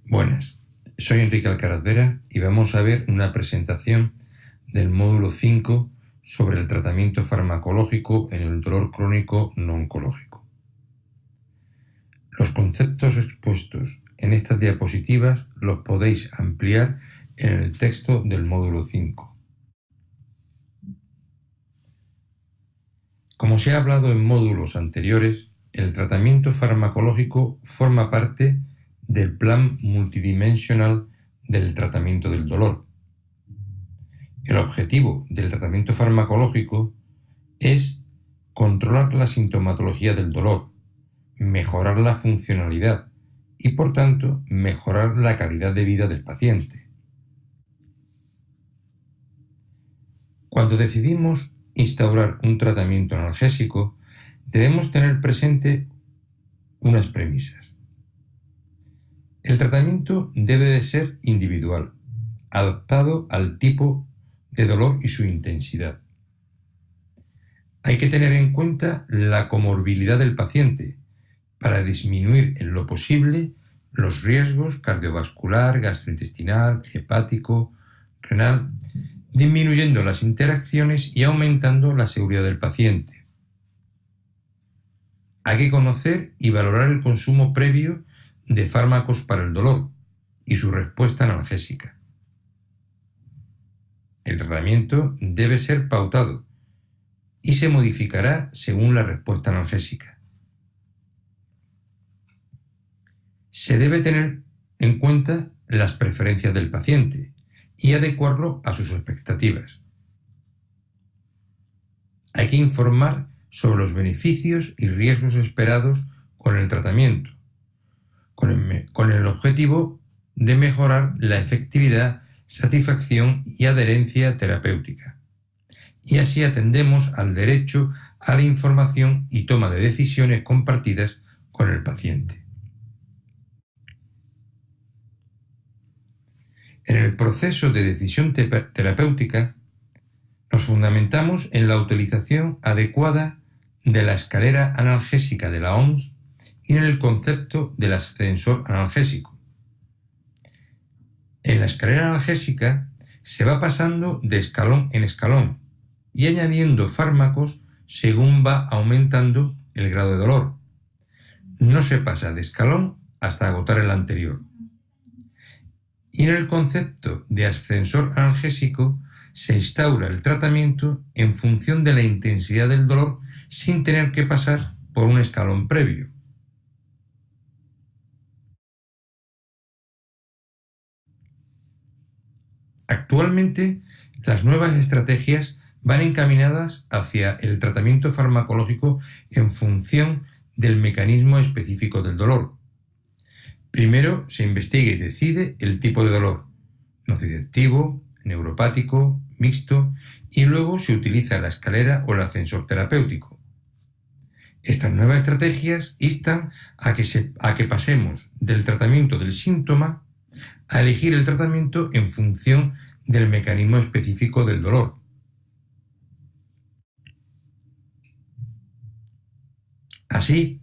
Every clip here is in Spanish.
Buenas, soy Enrique Alcaraz Vera y vamos a ver una presentación del módulo 5 sobre el tratamiento farmacológico en el dolor crónico no oncológico. Los conceptos expuestos en estas diapositivas los podéis ampliar en el texto del módulo 5. Como se ha hablado en módulos anteriores, el tratamiento farmacológico forma parte del plan multidimensional del tratamiento del dolor. El objetivo del tratamiento farmacológico es controlar la sintomatología del dolor, mejorar la funcionalidad y, por tanto, mejorar la calidad de vida del paciente. Cuando decidimos instaurar un tratamiento analgésico, debemos tener presente unas premisas. El tratamiento debe de ser individual, adaptado al tipo de dolor y su intensidad. Hay que tener en cuenta la comorbilidad del paciente para disminuir en lo posible los riesgos cardiovascular, gastrointestinal, hepático, renal, disminuyendo las interacciones y aumentando la seguridad del paciente. Hay que conocer y valorar el consumo previo de fármacos para el dolor y su respuesta analgésica. El tratamiento debe ser pautado y se modificará según la respuesta analgésica. Se debe tener en cuenta las preferencias del paciente y adecuarlo a sus expectativas. Hay que informar sobre los beneficios y riesgos esperados con el tratamiento, con el objetivo de mejorar la efectividad, satisfacción y adherencia terapéutica. Y así atendemos al derecho a la información y toma de decisiones compartidas con el paciente. En el proceso de decisión terapéutica nos fundamentamos en la utilización adecuada de la escalera analgésica de la OMS y en el concepto del ascensor analgésico. En la escalera analgésica se va pasando de escalón en escalón y añadiendo fármacos según va aumentando el grado de dolor. No se pasa de escalón hasta agotar el anterior. Y en el concepto de ascensor analgésico se instaura el tratamiento en función de la intensidad del dolor sin tener que pasar por un escalón previo. Actualmente, las nuevas estrategias van encaminadas hacia el tratamiento farmacológico en función del mecanismo específico del dolor. Primero se investiga y decide el tipo de dolor, nociceptivo, neuropático, mixto, y luego se utiliza la escalera o el ascensor terapéutico. Estas nuevas estrategias instan a que pasemos del tratamiento del síntoma a elegir el tratamiento en función del mecanismo específico del dolor. Así,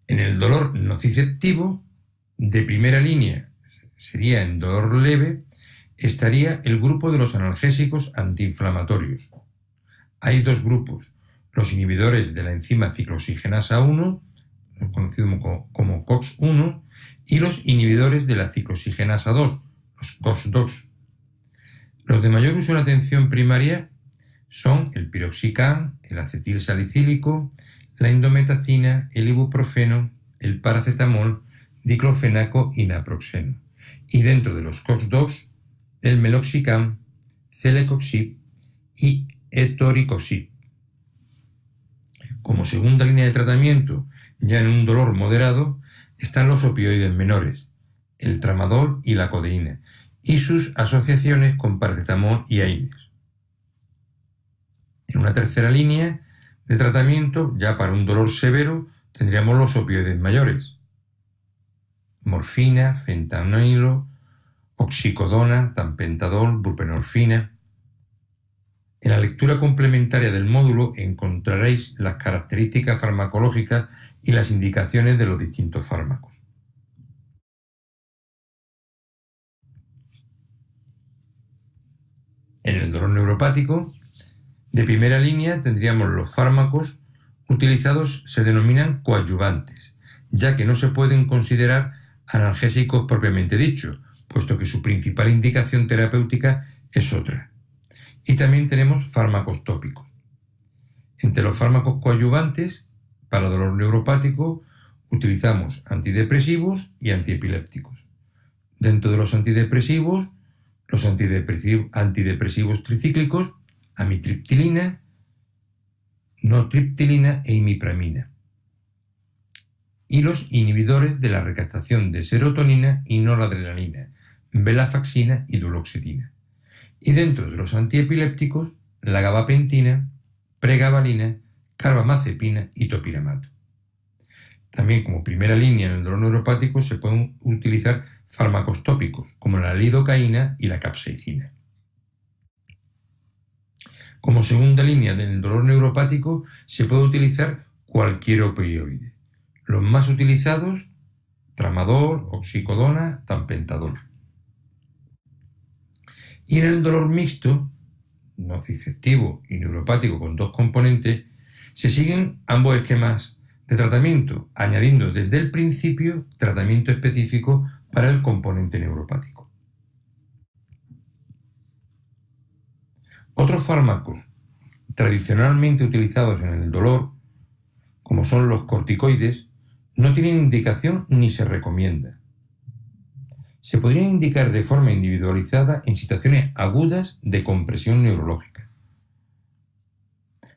en el dolor nociceptivo, de primera línea, sería en dolor leve, estaría el grupo de los analgésicos antiinflamatorios. Hay dos grupos, los inhibidores de la enzima ciclooxigenasa 1, conocido como COX-1, y los inhibidores de la ciclooxigenasa 2, los COX-2. Los de mayor uso en atención primaria son el piroxicam, el acetilsalicílico, la indometacina, el ibuprofeno, el paracetamol, diclofenaco y naproxeno. Y dentro de los COX-2, el meloxicam, celecoxib y etoricoxib. Como segunda línea de tratamiento, ya en un dolor moderado, están los opioides menores, el tramadol y la codeína, y sus asociaciones con paracetamol y AINES. En una tercera línea de tratamiento, ya para un dolor severo, tendríamos los opioides mayores, morfina, fentanilo, oxicodona, tapentadol, buprenorfina. En la lectura complementaria del módulo encontraréis las características farmacológicas y las indicaciones de los distintos fármacos. En el dolor neuropático, de primera línea tendríamos los fármacos utilizados se denominan coadyuvantes, ya que no se pueden considerar analgésicos propiamente dichos, puesto que su principal indicación terapéutica es otra. Y también tenemos fármacos tópicos. Entre los fármacos coadyuvantes, para dolor neuropático, utilizamos antidepresivos y antiepilépticos. Dentro de los antidepresivos tricíclicos, amitriptilina, nortriptilina e imipramina. Y los inhibidores de la recaptación de serotonina y noradrenalina, venlafaxina y duloxetina. Y dentro de los antiepilépticos, la gabapentina, pregabalina, carbamazepina y topiramato. También como primera línea en el dolor neuropático se pueden utilizar fármacos tópicos, como la lidocaína y la capsaicina. Como segunda línea del dolor neuropático se puede utilizar cualquier opioide. Los más utilizados, tramadol, oxicodona, tapentadol. Y en el dolor mixto, nociceptivo y neuropático con dos componentes, se siguen ambos esquemas de tratamiento, añadiendo desde el principio tratamiento específico para el componente neuropático. Otros fármacos tradicionalmente utilizados en el dolor, como son los corticoides, no tienen indicación ni se recomienda. Se podrían indicar de forma individualizada en situaciones agudas de compresión neurológica.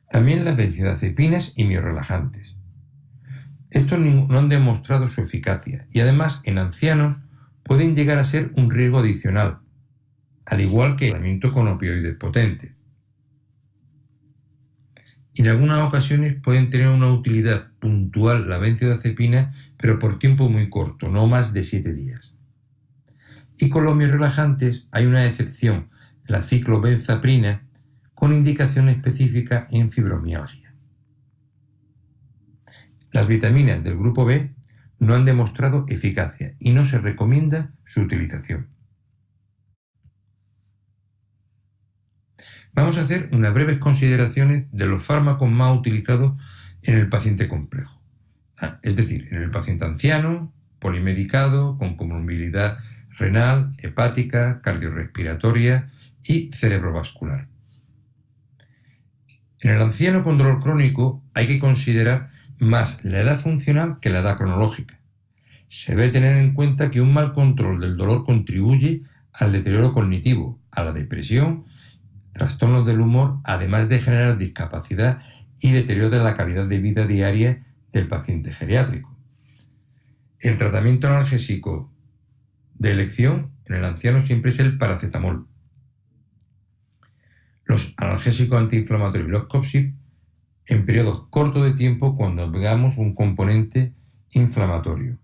También las benzodiazepinas y miorrelajantes. Estos no han demostrado su eficacia y además en ancianos pueden llegar a ser un riesgo adicional, al igual que el tratamiento con opioides potentes. En algunas ocasiones pueden tener una utilidad puntual la benzodiazepina, pero por tiempo muy corto, no más de 7 días. Y con los miorrelajantes hay una excepción, la ciclobenzaprina, con indicación específica en fibromialgia. Las vitaminas del grupo B no han demostrado eficacia y no se recomienda su utilización. Vamos a hacer unas breves consideraciones de los fármacos más utilizados en el paciente complejo, es decir, en el paciente anciano, polimedicado, con comorbilidad renal, hepática, cardiorrespiratoria y cerebrovascular. En el anciano con dolor crónico hay que considerar más la edad funcional que la edad cronológica. Se debe tener en cuenta que un mal control del dolor contribuye al deterioro cognitivo, a la depresión, trastornos del humor, además de generar discapacidad y deterioro de la calidad de vida diaria del paciente geriátrico. El tratamiento analgésico de elección en el anciano siempre es el paracetamol. Los analgésicos antiinflamatorios y los COPSIP en periodos cortos de tiempo cuando veamos un componente inflamatorio.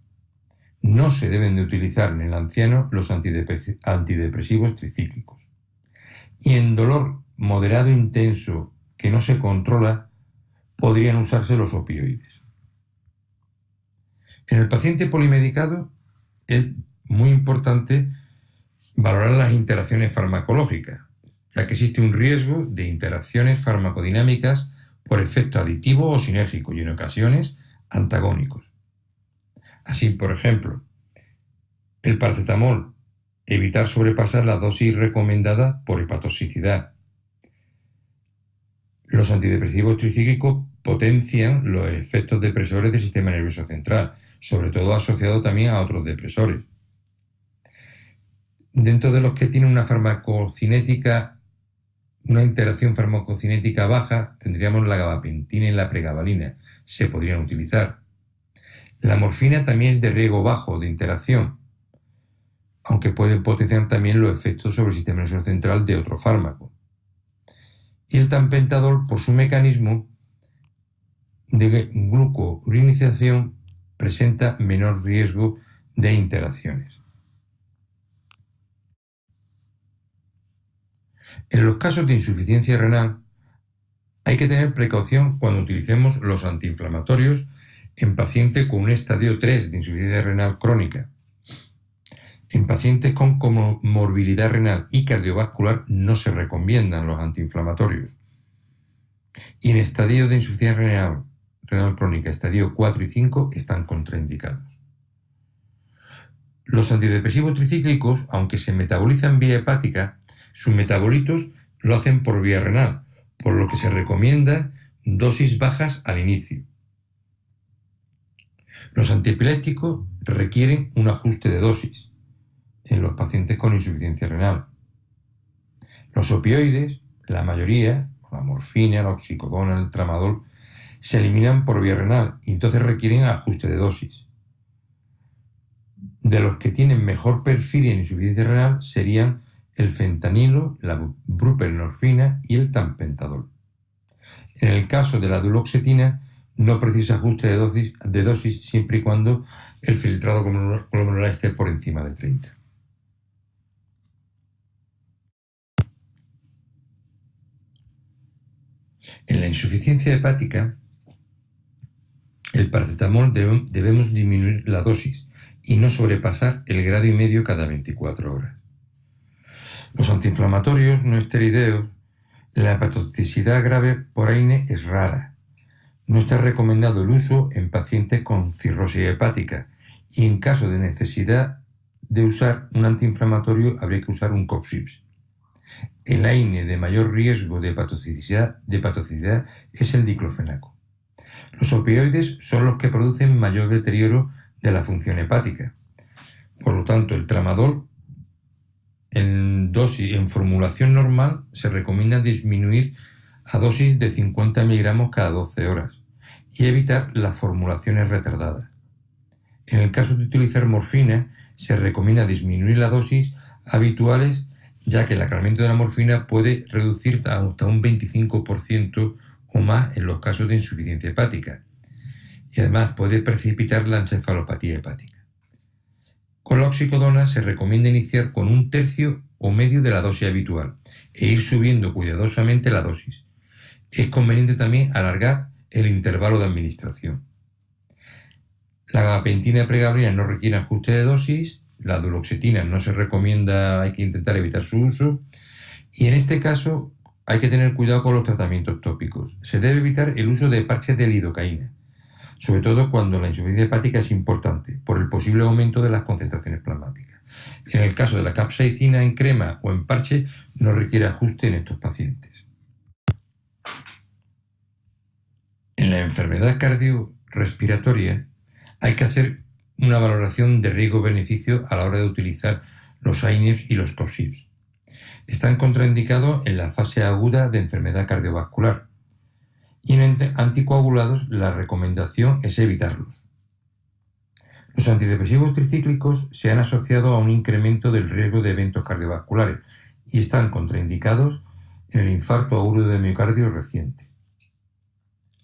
No se deben de utilizar en el anciano los antidepresivos tricíclicos. Y en dolor moderado intenso que no se controla, podrían usarse los opioides. En el paciente polimedicado es muy importante valorar las interacciones farmacológicas, ya que existe un riesgo de interacciones farmacodinámicas por efecto aditivo o sinérgico y en ocasiones antagónicos. Así, por ejemplo, el paracetamol, evitar sobrepasar la dosis recomendada por hepatotoxicidad. Los antidepresivos tricíclicos potencian los efectos depresores del sistema nervioso central, sobre todo asociado también a otros depresores. Dentro de los que tienen una interacción farmacocinética baja, tendríamos la gabapentina y la pregabalina, se podrían utilizar. La morfina también es de riesgo bajo de interacción, aunque puede potenciar también los efectos sobre el sistema nervioso central de otro fármaco. Y el tapentadol, por su mecanismo de glucourinización, presenta menor riesgo de interacciones. En los casos de insuficiencia renal, hay que tener precaución cuando utilicemos los antiinflamatorios en paciente con un estadio 3 de insuficiencia renal crónica. En pacientes con comorbilidad renal y cardiovascular no se recomiendan los antiinflamatorios. Y en estadio de insuficiencia renal crónica, estadio 4 y 5, están contraindicados. Los antidepresivos tricíclicos, aunque se metabolizan vía hepática, sus metabolitos lo hacen por vía renal, por lo que se recomienda dosis bajas al inicio. Los antiepilépticos requieren un ajuste de dosis en los pacientes con insuficiencia renal. Los opioides, la mayoría, la morfina, la oxicodona, el tramadol, se eliminan por vía renal y entonces requieren ajuste de dosis. De los que tienen mejor perfil en insuficiencia renal serían el fentanilo, la buprenorfina y el tampentadol. En el caso de la duloxetina, no precisa ajuste de dosis siempre y cuando el filtrado glomerular esté por encima de 30. En la insuficiencia hepática, el paracetamol debemos disminuir la dosis y no sobrepasar el 1,5 grado cada 24 horas. Los antiinflamatorios no esteroideos, la hepatotoxicidad grave por AINE es rara. No está recomendado el uso en pacientes con cirrosis hepática y en caso de necesidad de usar un antiinflamatorio habría que usar un COPSIPS. El AINE de mayor riesgo de hepatotoxicidad es el diclofenaco. Los opioides son los que producen mayor deterioro de la función hepática. Por lo tanto, el tramadol en formulación normal se recomienda disminuir a dosis de 50 miligramos cada 12 horas y evitar las formulaciones retardadas. En el caso de utilizar morfina, se recomienda disminuir las dosis habituales, ya que el aclaramiento de la morfina puede reducir hasta un 25% o más en los casos de insuficiencia hepática y además puede precipitar la encefalopatía hepática. Con la oxicodona se recomienda iniciar con 1/3 o medio de la dosis habitual e ir subiendo cuidadosamente la dosis. Es conveniente también alargar el intervalo de administración. La gabapentina y pregabalina no requieren ajuste de dosis, la duloxetina no se recomienda, hay que intentar evitar su uso y en este caso hay que tener cuidado con los tratamientos tópicos. Se debe evitar el uso de parches de lidocaína, sobre todo cuando la insuficiencia hepática es importante, por el posible aumento de las concentraciones plasmáticas. En el caso de la capsaicina en crema o en parche, no requiere ajuste en estos pacientes. En la enfermedad cardiorrespiratoria hay que hacer una valoración de riesgo-beneficio a la hora de utilizar los AINES y los COPSIPS. Están contraindicados en la fase aguda de enfermedad cardiovascular y en anticoagulados la recomendación es evitarlos. Los antidepresivos tricíclicos se han asociado a un incremento del riesgo de eventos cardiovasculares y están contraindicados en el infarto agudo de miocardio reciente.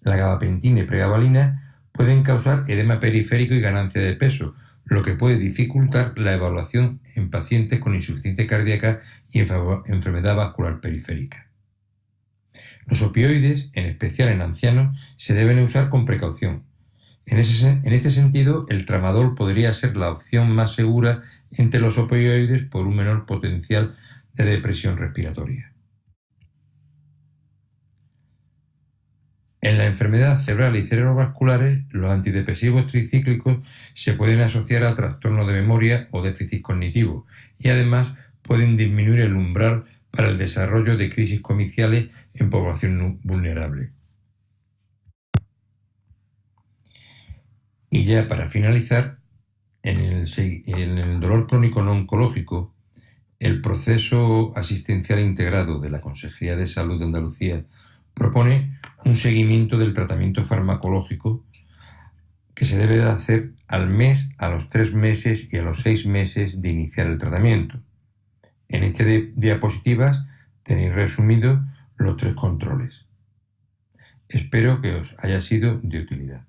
La gabapentina y pregabalina pueden causar edema periférico y ganancia de peso, lo que puede dificultar la evaluación en pacientes con insuficiencia cardíaca y enfermedad vascular periférica. Los opioides, en especial en ancianos, se deben usar con precaución. En este sentido, el tramadol podría ser la opción más segura entre los opioides por un menor potencial de depresión respiratoria. En la enfermedad cerebral y cerebrovasculares, los antidepresivos tricíclicos se pueden asociar a trastornos de memoria o déficit cognitivo y además pueden disminuir el umbral para el desarrollo de crisis comiciales en población vulnerable. Y ya para finalizar, en el dolor crónico no oncológico, el proceso asistencial integrado de la Consejería de Salud de Andalucía propone un seguimiento del tratamiento farmacológico que se debe de hacer al mes, a los 3 meses y a los 6 meses de iniciar el tratamiento. En este diapositivas tenéis resumidos los 3 controles. Espero que os haya sido de utilidad.